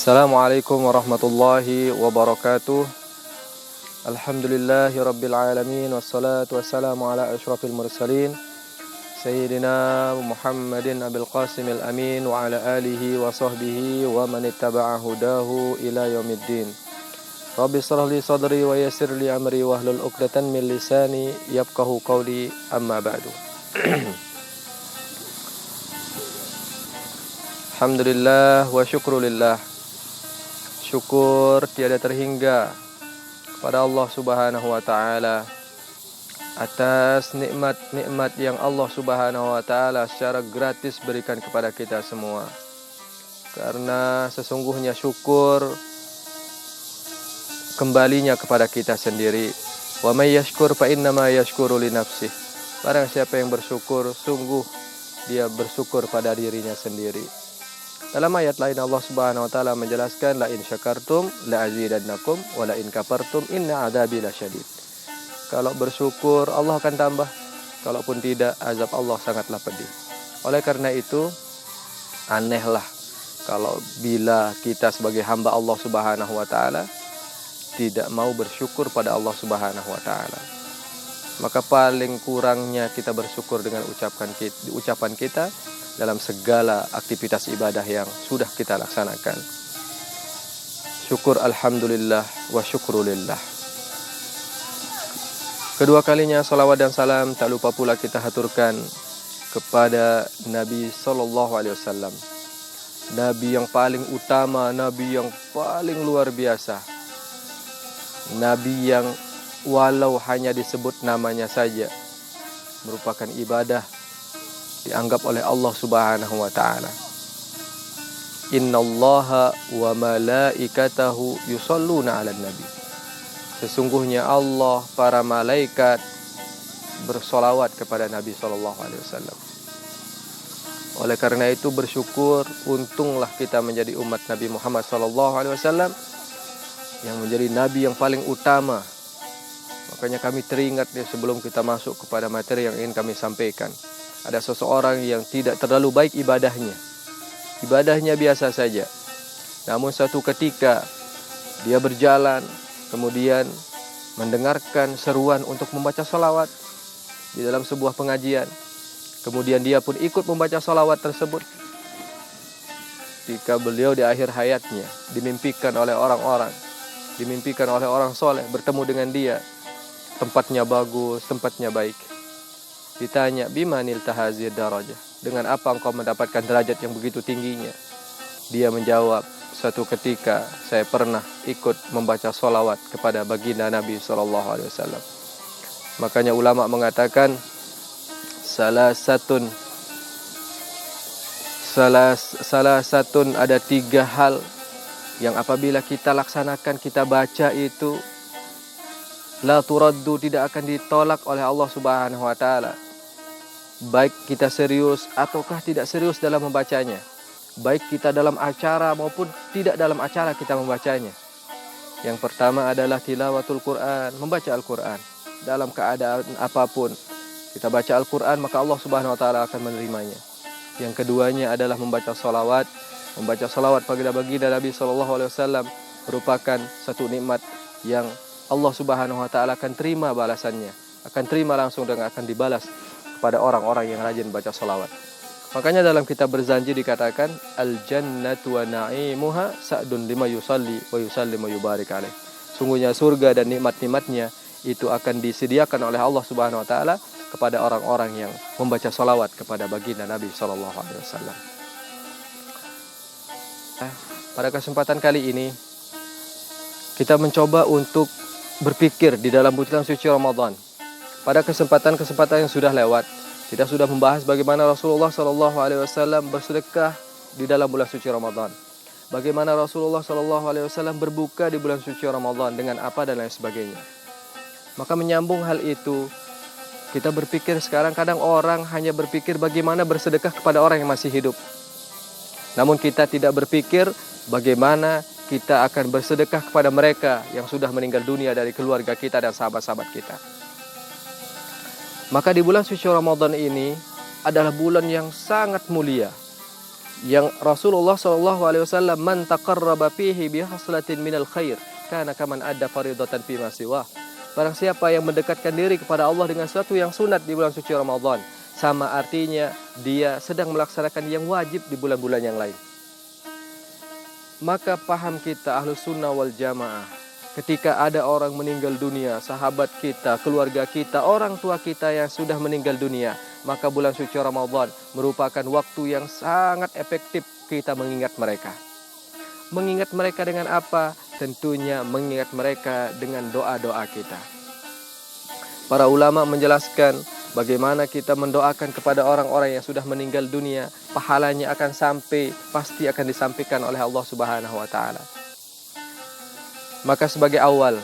Assalamualaikum warahmatullahi wabarakatuh. Alhamdulillahi rabbil alamin. Wassalatu wassalamu ala ashrafil mursalin Sayyidina Muhammadin abil qasimil amin. Wa ala alihi wa sahbihi wa man ittaba'a hudahu ila yaumiddin. Rabbi shrah li sadri wa yassir li amri wahlul 'uqdatan min lisani yafqahu qawli, amma ba'du. Alhamdulillah wa syukrulillah. Syukur tiada terhingga kepada Allah Subhanahu wa taala atas nikmat-nikmat yang Allah Subhanahu wa taala secara gratis berikan kepada kita semua. Karena sesungguhnya syukur kembalinya kepada kita sendiri. Wa may yashkur fa innama yashkuru li nafsih. Barang siapa yang bersyukur, sungguh dia bersyukur pada dirinya sendiri. Dalam ayat lain Allah Subhanahu wa taala menjelaskan, la in syakartum la azidannakum wa la in kafartum inna adzabi lasyadid. Kalau bersyukur Allah akan tambah, kalaupun tidak azab Allah sangatlah pedih. Oleh karena itu anehlah kalau bila kita sebagai hamba Allah Subhanahu wa taala tidak mau bersyukur pada Allah Subhanahu wa taala. Maka paling kurangnya kita bersyukur dengan ucapan kita dalam segala aktivitas ibadah yang sudah kita laksanakan. Syukur alhamdulillah wa syukrulillah. Kedua kalinya salawat dan salam tak lupa pula kita haturkan kepada Nabi sallallahu alaihi wasallam. Nabi yang paling utama, nabi yang paling luar biasa. Nabi yang walau hanya disebut namanya saja merupakan ibadah dianggap oleh Allah Subhanahu wa taala. Innallaha wa malaikatahu yusholluna 'alan nabi. Sesungguhnya Allah, para malaikat bersolawat kepada Nabi sallallahu alaihi wasallam. Oleh karena itu bersyukur, untunglah kita menjadi umat Nabi Muhammad sallallahu alaihi wasallam yang menjadi nabi yang paling utama. Makanya kami teringat sebelum kita masuk kepada materi yang ingin kami sampaikan. Ada seseorang yang tidak terlalu baik ibadahnya. Ibadahnya biasa saja. Namun suatu ketika dia berjalan, kemudian mendengarkan seruan untuk membaca salawat di dalam sebuah pengajian. Kemudian dia pun ikut membaca salawat tersebut. Ketika beliau di akhir hayatnya dimimpikan oleh orang-orang, dimimpikan oleh orang soleh bertemu dengan dia. Tempatnya bagus, tempatnya baik. Ditanya, bimanil tahazir darajah, dengan apa engkau mendapatkan derajat yang begitu tingginya? Dia menjawab, suatu ketika saya pernah ikut membaca sholawat kepada baginda Nabi SAW. Makanya ulama mengatakan salah satun ada 3 hal yang apabila kita laksanakan, kita baca itu la turaddu, tidak akan ditolak oleh Allah Subhanahu wa taala. Baik kita serius ataukah tidak serius dalam membacanya. Baik kita dalam acara maupun tidak dalam acara kita membacanya. Yang pertama adalah tilawatul Quran, membaca Al-Quran. Dalam keadaan apapun kita baca Al-Quran, maka Allah Subhanahu wa taala akan menerimanya. Yang keduanya adalah membaca salawat. Membaca salawat pada baginda Nabi SAW merupakan satu nikmat yang Allah Subhanahu wa taala akan terima balasannya, akan terima langsung dan akan dibalas kepada orang-orang yang rajin baca salawat. Makanya dalam kitab Berzanji dikatakan al-jannatu wa na'imuha sa'dun lima yusalli wa yusallimu yubarik alaih. Sungguhnya surga dan nikmat-nikmatnya itu akan disediakan oleh Allah Subhanahu wa taala kepada orang-orang yang membaca salawat kepada baginda Nabi sallallahu alaihi wasallam. Pada kesempatan kali ini kita mencoba untuk berpikir di dalam bulan suci Ramadan. Pada kesempatan-kesempatan yang sudah lewat, kita sudah membahas bagaimana Rasulullah SAW bersedekah di dalam bulan suci Ramadan. Bagaimana Rasulullah SAW berbuka di bulan suci Ramadan dengan apa dan lain sebagainya. Maka menyambung hal itu, kita berpikir sekarang kadang orang hanya berpikir bagaimana bersedekah kepada orang yang masih hidup. Namun kita tidak berpikir bagaimana kita akan bersedekah kepada mereka yang sudah meninggal dunia dari keluarga kita dan sahabat-sahabat kita. Maka di bulan suci Ramadan ini adalah bulan yang sangat mulia. yang Rasulullah SAW, man taqarraba fihi bihaslatin minal khair kana kaman adda faridatan fi ma siwah. Barang siapa yang mendekatkan diri kepada Allah dengan sesuatu yang sunat di bulan suci Ramadan, sama artinya dia sedang melaksanakan yang wajib di bulan-bulan yang lain. Maka paham kita Ahlus Sunnah wal Jamaah, ketika ada orang meninggal dunia, sahabat kita, keluarga kita, orang tua kita yang sudah meninggal dunia, maka bulan suci Ramadan merupakan waktu yang sangat efektif kita mengingat mereka. Mengingat mereka dengan apa? Tentunya mengingat mereka dengan doa-doa kita. Para ulama menjelaskan bagaimana kita mendoakan kepada orang-orang yang sudah meninggal dunia, pahalanya akan pasti akan disampaikan oleh Allah Subhanahu wa taala. Maka sebagai awal,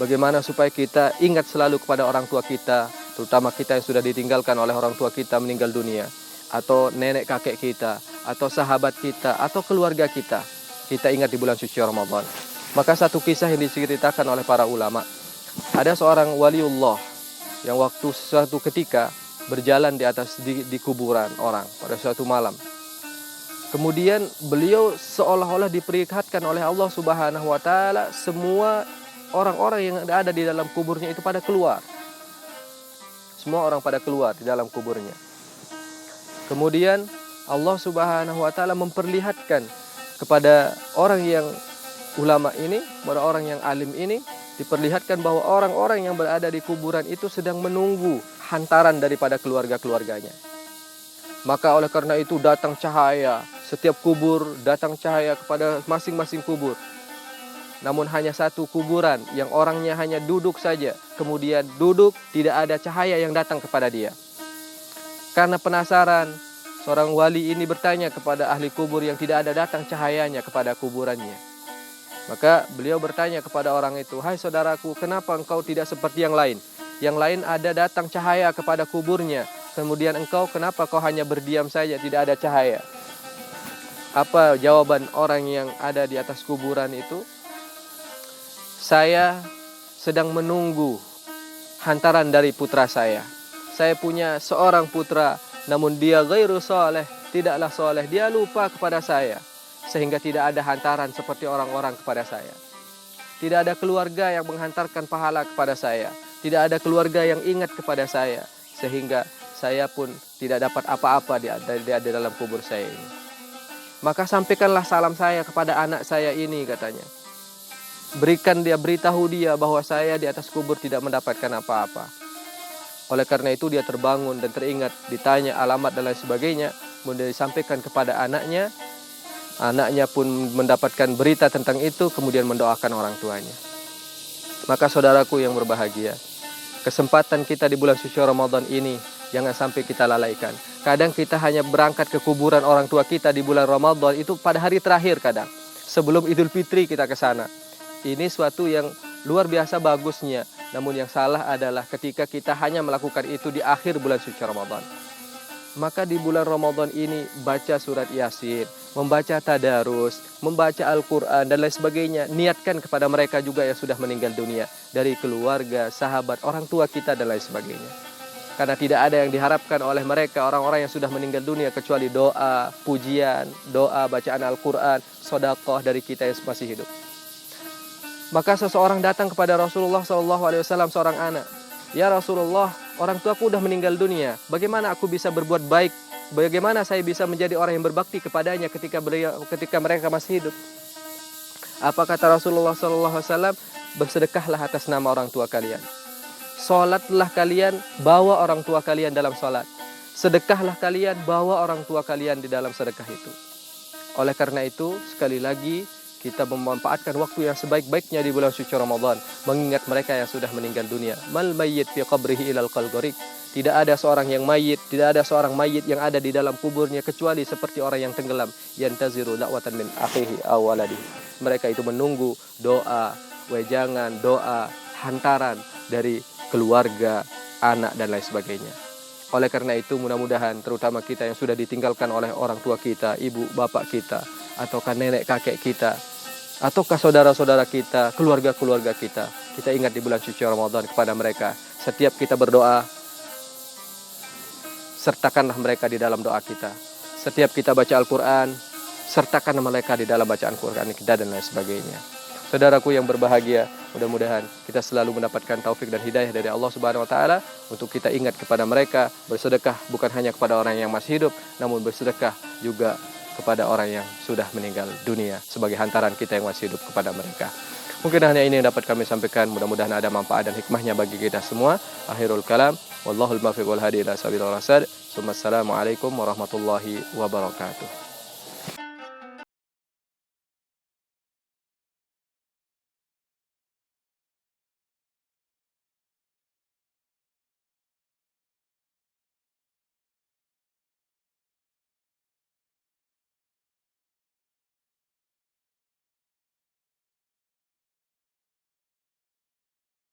bagaimana supaya kita ingat selalu kepada orang tua kita, terutama kita yang sudah ditinggalkan oleh orang tua kita meninggal dunia, atau nenek kakek kita, atau sahabat kita, atau keluarga kita. Kita ingat di bulan suci Ramadan. Maka satu kisah yang diceritakan oleh para ulama, ada seorang waliullah yang waktu suatu ketika berjalan di kuburan orang pada suatu malam. Kemudian beliau seolah-olah diperlihatkan oleh Allah Subhanahu wa taala, semua orang-orang yang ada di dalam kuburnya itu pada keluar. Semua orang pada keluar di dalam kuburnya. Kemudian Allah Subhanahu wa taala memperlihatkan kepada orang yang ulama ini, pada orang yang alim ini, diperlihatkan bahwa orang-orang yang berada di kuburan itu sedang menunggu hantaran daripada keluarga-keluarganya. Maka oleh karena itu datang cahaya, setiap kubur datang cahaya kepada masing-masing kubur. Namun hanya satu kuburan yang orangnya hanya duduk saja, kemudian duduk, tidak ada cahaya yang datang kepada dia. Karena penasaran, seorang wali ini bertanya kepada ahli kubur yang tidak ada datang cahayanya kepada kuburannya. Maka beliau bertanya kepada orang itu, "Hai saudaraku, kenapa engkau tidak seperti yang lain? Yang lain ada datang cahaya kepada kuburnya, kemudian engkau kenapa kau hanya berdiam saja, tidak ada cahaya?" Apa jawaban orang yang ada di atas kuburan itu? "Saya sedang menunggu hantaran dari putra saya. Saya punya seorang putra, namun dia ghairu soleh, tidaklah soleh. Dia lupa kepada saya, sehingga tidak ada hantaran seperti orang-orang kepada saya. Tidak ada keluarga yang menghantarkan pahala kepada saya. Tidak ada keluarga yang ingat kepada saya, sehingga saya pun tidak dapat apa-apa di dalam kubur saya ini. Maka sampaikanlah salam saya kepada anak saya ini," katanya. "Berikan dia, beritahu dia bahwa saya di atas kubur tidak mendapatkan apa-apa." Oleh karena itu dia terbangun dan teringat, ditanya alamat dan lain sebagainya, kemudian disampaikan kepada anaknya. Anaknya pun mendapatkan berita tentang itu, kemudian mendoakan orang tuanya. Maka saudaraku yang berbahagia, kesempatan kita di bulan suci Ramadan ini jangan sampai kita lalaikan. Kadang kita hanya berangkat ke kuburan orang tua kita di bulan Ramadan itu pada hari terakhir kadang. Sebelum Idul Fitri kita ke sana. Ini suatu yang luar biasa bagusnya. Namun yang salah adalah ketika kita hanya melakukan itu di akhir bulan suci Ramadan. Maka di bulan Ramadan ini baca surat Yasin, membaca tadarus, membaca Al-Quran dan lain sebagainya. Niatkan kepada mereka juga yang sudah meninggal dunia, dari keluarga, sahabat, orang tua kita dan lain sebagainya. Karena tidak ada yang diharapkan oleh mereka, orang-orang yang sudah meninggal dunia, kecuali doa, pujian, doa, bacaan Al-Quran, sedekah dari kita yang masih hidup. Maka seseorang datang kepada Rasulullah SAW, seorang anak. "Ya Rasulullah, orang tuaku sudah meninggal dunia. Bagaimana aku bisa berbuat baik? Bagaimana saya bisa menjadi orang yang berbakti kepadanya ketika mereka masih hidup?" Apa kata Rasulullah SAW? "Bersedekahlah atas nama orang tua kalian. Salatlah kalian, bawa orang tua kalian dalam salat. Sedekahlah kalian, bawa orang tua kalian di dalam sedekah itu." Oleh karena itu, sekali lagi kita memanfaatkan waktu yang sebaik-baiknya di bulan suci Ramadan, mengingat mereka yang sudah meninggal dunia. Mal mayyit fi qabrihi ilal qalgharik. Tidak ada seorang yang mayit, tidak ada seorang mayit yang ada di dalam kuburnya kecuali seperti orang yang tenggelam. Yantaziru da'watan min akhihi aw waladihi. Mereka itu menunggu doa, wejangan, doa, hantaran dari keluarga, anak dan lain sebagainya. Oleh karena itu mudah-mudahan terutama kita yang sudah ditinggalkan oleh orang tua kita, ibu bapak kita, ataukah nenek kakek kita, ataukah saudara-saudara kita, keluarga-keluarga kita ingat di bulan suci Ramadan kepada mereka. Setiap kita berdoa, sertakanlah mereka di dalam doa kita. setiap kita baca Al-Quran, sertakan mereka di dalam bacaan Quran kita dan lain sebagainya. Saudaraku yang berbahagia, mudah-mudahan kita selalu mendapatkan taufik dan hidayah dari Allah Subhanahu wa taala untuk kita ingat kepada mereka, bersedekah bukan hanya kepada orang yang masih hidup, namun bersedekah juga kepada orang yang sudah meninggal dunia sebagai hantaran kita yang masih hidup kepada mereka. Mungkin hanya ini yang dapat kami sampaikan, mudah-mudahan ada manfaat dan hikmahnya bagi kita semua. Akhirul kalam, wallahul muwaffiq wal hadi ila sabilir rasyad. Assalamualaikum warahmatullahi wabarakatuh.